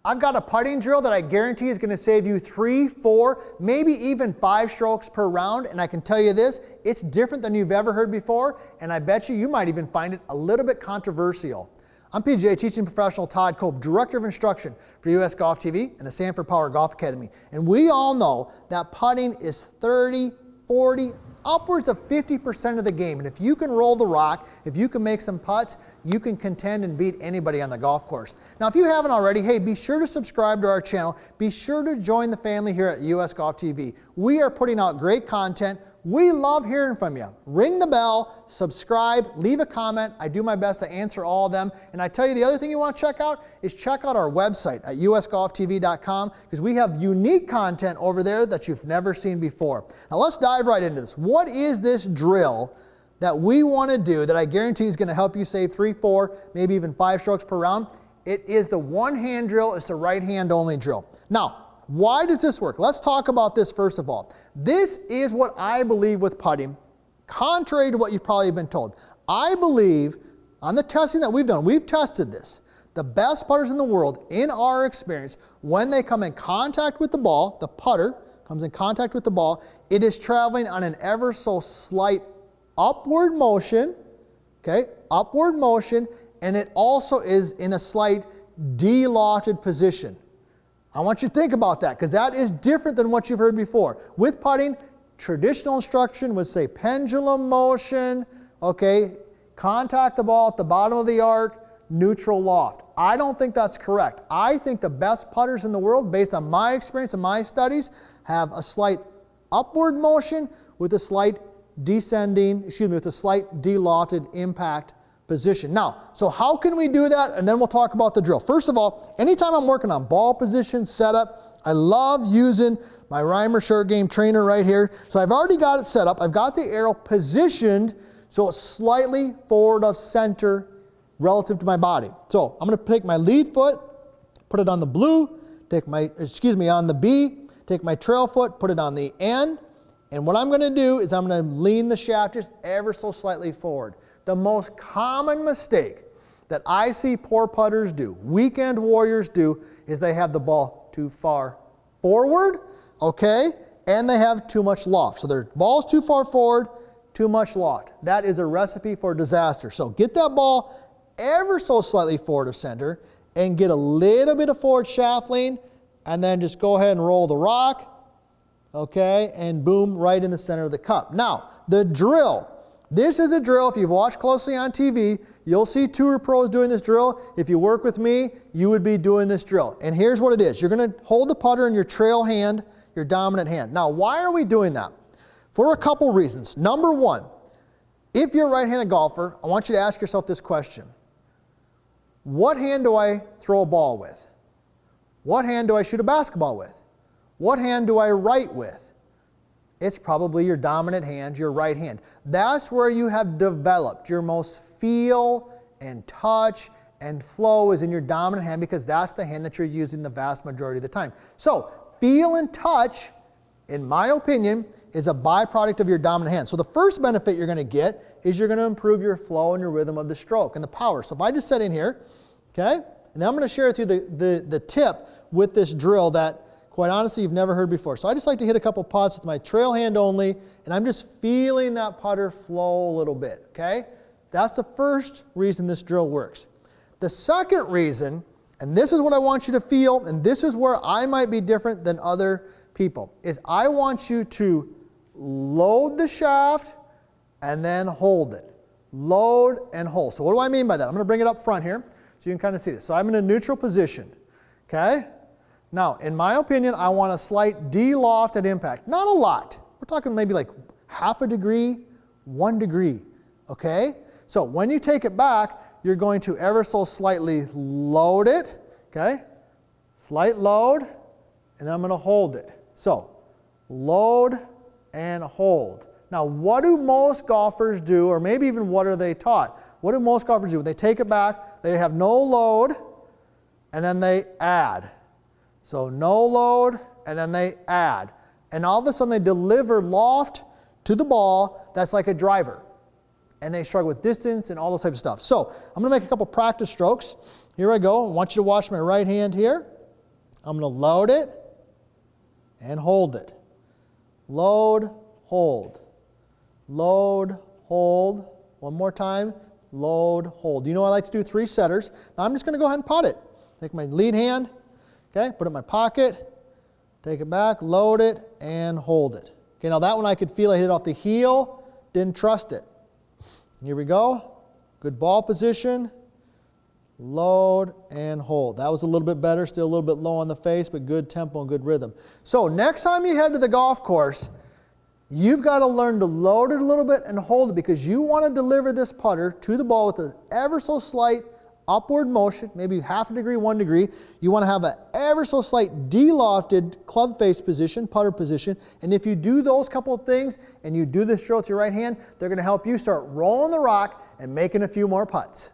I've got a putting drill that I guarantee is going to save you 3, 4, maybe even 5 strokes per round. And I can tell you this, it's different than you've ever heard before. And I bet you might even find it a little bit controversial. I'm PGA teaching professional Todd Cope, Director of Instruction for US Golf TV and the Sanford Power Golf Academy. And we all know that putting is 30, 40, upwards of 50% of the game. And if you can roll the rock, if you can make some putts, you can contend and beat anybody on the golf course. Now, if you haven't already, hey, be sure to subscribe to our channel. Be sure to join the family here at US Golf TV. We are putting out great content. We love hearing from you. Ring the bell, subscribe, leave a comment. I do my best to answer all of them. And I tell you, the other thing you want to check out is check out our website at usgolftv.com because we have unique content over there that you've never seen before. Now let's dive right into this. What is this drill that we want to do that I guarantee is going to help you save 3, 4, maybe even 5 strokes per round? It is the one-hand drill. It's the right-hand only drill. Now, why does this work? Let's talk about this first of all. This is what I believe with putting, contrary to what you've probably been told. I believe on the testing that we've done, we've tested this. The best putters in the world, in our experience, when they come in contact with the ball, the putter comes in contact with the ball, it is traveling on an ever so slight upward motion, okay, upward motion, and it also is in a slight de-lofted position. I want you to think about that because that is different than what you've heard before. With putting, traditional instruction would say pendulum motion, okay, contact the ball at the bottom of the arc, neutral loft. I don't think that's correct. I think the best putters in the world, based on my experience and my studies, have a slight upward motion with a slight descending, with a slight de-lofted impact position. Now, so how can we do that? And then we'll talk about the drill. First of all, anytime I'm working on ball position, setup, I love using my Reimer Short Game Trainer right here. So I've already got it set up. I've got the arrow positioned so it's slightly forward of center relative to my body. So I'm going to take my lead foot, put it on the blue, on the B, take my trail foot, put it on the N, and what I'm going to do is I'm going to lean the shaft just ever so slightly forward. The most common mistake that I see poor putters do, weekend warriors do, is they have the ball too far forward, okay, and they have too much loft. So their ball's too far forward, too much loft. That is a recipe for disaster. So get that ball ever so slightly forward of center and get a little bit of forward shaft lean, and then just go ahead and roll the rock, okay, and boom, right in the center of the cup. Now, the drill. This is a drill, if you've watched closely on TV, you'll see tour pros doing this drill. If you work with me, you would be doing this drill. And here's what it is. You're going to hold the putter in your trail hand, your dominant hand. Now, why are we doing that? For a couple reasons. Number one, if you're a right-handed golfer, I want you to ask yourself this question. What hand do I throw a ball with? What hand do I shoot a basketball with? What hand do I write with? It's probably your dominant hand, your right hand. That's where you have developed your most feel and touch and flow is in your dominant hand because that's the hand that you're using the vast majority of the time. So feel and touch, in my opinion, is a byproduct of your dominant hand. So the first benefit you're going to get is you're going to improve your flow and your rhythm of the stroke and the power. So if I just set in here, okay, and then I'm going to share with you the tip with this drill that quite honestly, you've never heard before. So I just like to hit a couple putts with my trail hand only, and I'm just feeling that putter flow a little bit, okay? That's the first reason this drill works. The second reason, and this is what I want you to feel, and this is where I might be different than other people, is I want you to load the shaft and then hold it. Load and hold. So what do I mean by that? I'm going to bring it up front here so you can kind of see this. So I'm in a neutral position, okay? Now, in my opinion, I want a slight de-loft at impact. Not a lot. We're talking maybe like 1/2 degree, 1 degree, okay? So when you take it back, you're going to ever so slightly load it, okay? Slight load, and then I'm going to hold it. So, load and hold. Now, what do most golfers do, or maybe even what are they taught? What do most golfers do? When they take it back, they have no load, and then they add. So no load, and then they add. And all of a sudden they deliver loft to the ball that's like a driver. And they struggle with distance and all those types of stuff. So I'm going to make a couple practice strokes. Here I go. I want you to watch my right hand here. I'm going to load it and hold it. Load, hold. Load, hold. One more time. Load, hold. You know I like to do 3 setters. Now I'm just going to go ahead and putt it. Take my lead hand, okay, put it in my pocket, take it back, load it, and hold it. Okay, now that one I could feel I hit it off the heel, didn't trust it. Here we go. Good ball position. Load and hold. That was a little bit better, still a little bit low on the face, but good tempo and good rhythm. So next time you head to the golf course, you've got to learn to load it a little bit and hold it, because you want to deliver this putter to the ball with an ever so slight upward motion, maybe half a degree, 1 degree. You want to have an ever so slight de-lofted club face position, putter position. And if you do those couple of things and you do this drill with your right hand, they're going to help you start rolling the rock and making a few more putts.